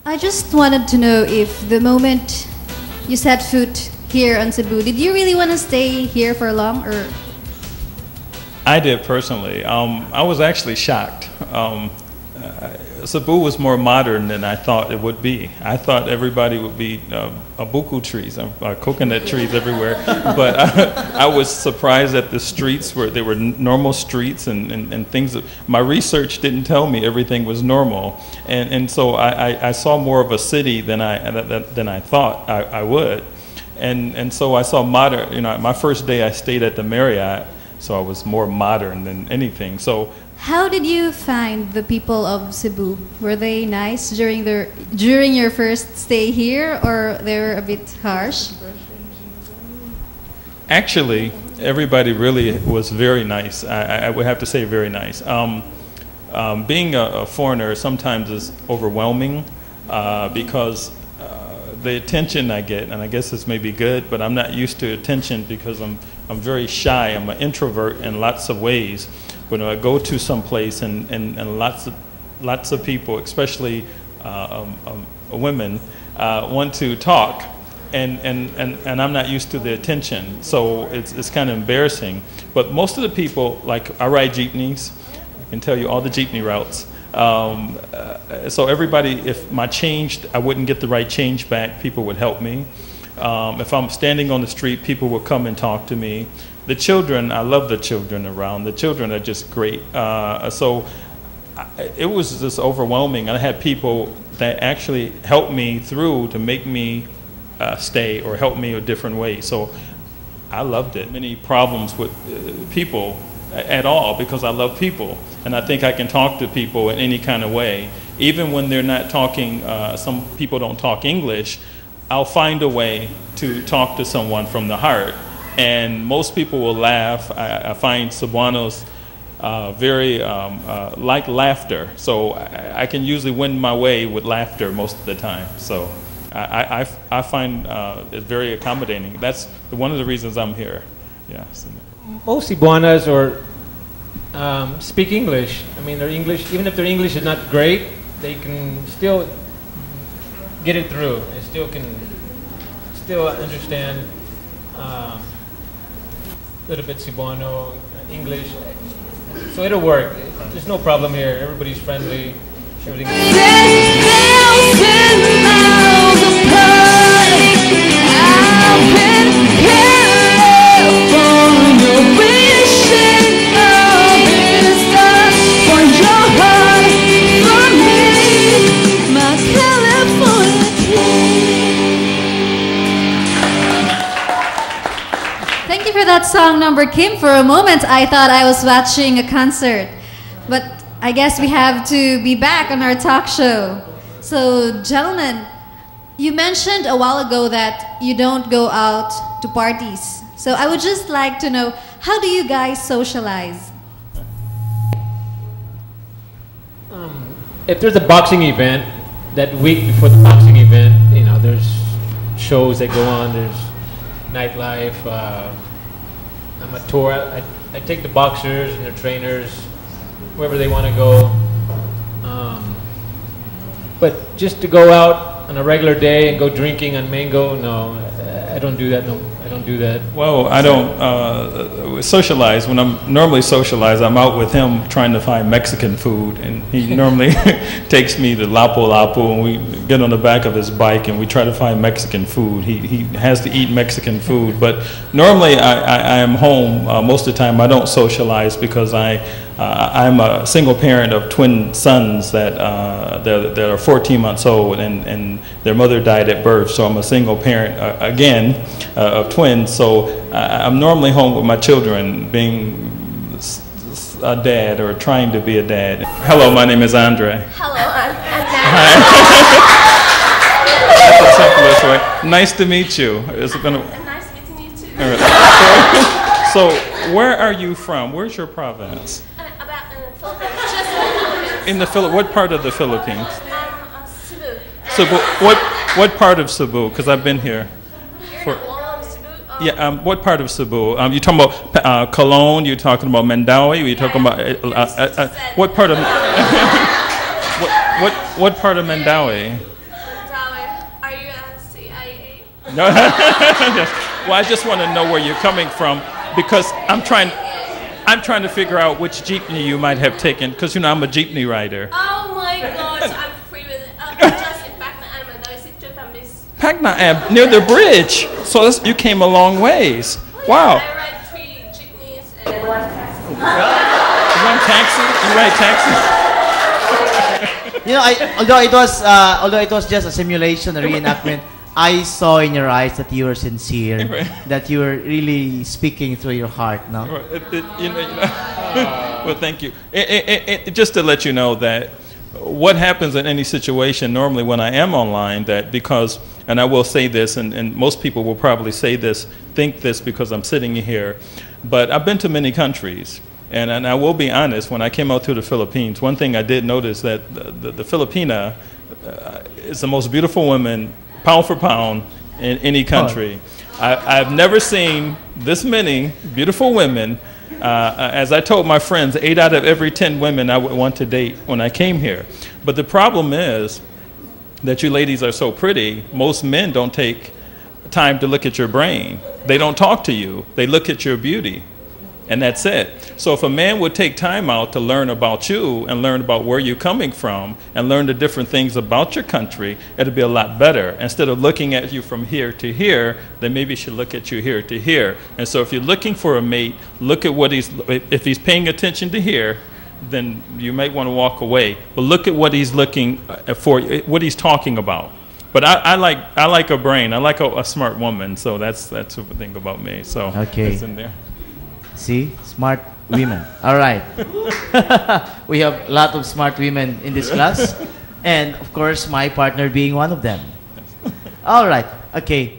I just wanted to know if the moment you set foot here on Cebu, did you really want to stay here for long, or? I did personally. I was actually shocked. Cebu was more modern than I thought it would be. I thought everybody would be buku trees, coconut trees everywhere. But I was surprised at the streets where they were normal streets and things. My research didn't tell me everything was normal, and so I saw more of a city than I thought I would, and so I saw modern. You know, my first day I stayed at the Marriott, so I was more modern than anything. So. How did you find the people of Cebu? Were they nice during your first stay here, or they were a bit harsh? Actually, everybody really was very nice. I would have to say very nice. Being a foreigner sometimes is overwhelming because the attention I get, and I guess this may be good, but I'm not used to attention because I'm very shy. I'm an introvert in lots of ways. When I go to some place and lots of people, especially women, want to talk, and I'm not used to the attention, so it's kind of embarrassing. But most of the people, like I ride jeepneys, I can tell you all the jeepney routes. So everybody, if I wouldn't get the right change back, people would help me. If I'm standing on the street, people will come and talk to me. The children, I love the children around. The children are just great. So it was just overwhelming. I had people that actually helped me through to make me stay or help me a different way. So I loved it. Many problems with people at all because I love people. And I think I can talk to people in any kind of way. Even when they're not talking, some people don't talk English, I'll find a way to talk to someone from the heart. And most people will laugh. I find Cebuanos very like laughter. So I can usually win my way with laughter most of the time. So I find it very accommodating. That's one of the reasons I'm here. Yeah. Most Cebuanas speak English. I mean, their English, even if their English is not great, they can still get it through. They still understand a little bit Cebuano, English. So it'll work. There's no problem here. Everybody's friendly. Everything. Thank you for that song number, Kim. For a moment, I thought I was watching a concert. But I guess we have to be back on our talk show. So, gentlemen, you mentioned a while ago that you don't go out to parties. So I would just like to know, how do you guys socialize? If there's a boxing event, that week before the boxing event, you know, there's shows that go on, there's nightlife. I'm a tour. I take the boxers and their trainers wherever they want to go. But just to go out on a regular day and go drinking on Mango, no, I don't do that. No, I don't do that. Well, I don't socialize. When I'm normally socialize, I'm out with him trying to find Mexican food, and he normally takes me to Lapu-Lapu, and we get on the back of his bike and we try to find Mexican food. He has to eat Mexican food, but normally I am home most of the time. I don't socialize because I'm a single parent of twin sons that are 14 months old, and their mother died at birth. So I'm a single parent again of twins. So I'm normally home with my children, being a dad or trying to be a dad. Hello, my name is Andre. Hello, I'm That's the simplest way. Nice to meet you. nice meeting you too. All right. So where are you from? Where's your province? About in the Philippines, just in the Philippines. In the what part of the Philippines? Cebu. Cebu. What part of Cebu? Because I've been here. You're not long Cebu? Yeah. What part of Cebu? You talking about Cologne? You talking about Mandaue? You talking about what part of what part of Mandaue? No. Yes. Well, I just want to know where you're coming from because I'm trying to figure out which jeepney you might have taken because you know I'm a jeepney rider. Oh my gosh, I'm free with it. Just in back na ano, naisip ko tamis. Pagna near the bridge. So you came a long ways. Wow. I ride 3 jeepneys and 1 taxi. You run taxi? You ride taxi? You know, although it was just a simulation, a reenactment, I saw in your eyes that you were sincere, Right. that you were really speaking through your heart, no? You know. Well, thank you. Just to let you know that what happens in any situation normally when I am online, that because, and I will say this, and most people will probably think this because I'm sitting here, but I've been to many countries. And I will be honest, when I came out to the Philippines, one thing I did notice that the Filipina is the most beautiful woman, pound for pound, in any country. I've never seen this many beautiful women. As I told my friends, 8 out of every 10 women I would want to date when I came here. But the problem is that you ladies are so pretty, most men don't take time to look at your brain. They don't talk to you. They look at your beauty. And that's it. So if a man would take time out to learn about you and learn about where you're coming from and learn the different things about your country, it'd be a lot better. Instead of looking at you from here to here, then maybe he should look at you here to here. And so if you're looking for a mate, look at if he's paying attention to here, then you might want to walk away. But look at what he's looking for, what he's talking about. But I like a brain. I like a smart woman. So that's the thing about me. So Okay. it's in there. See? Smart women. All right. We have a lot of smart women in this class. And, of course, my partner being one of them. All right. Okay.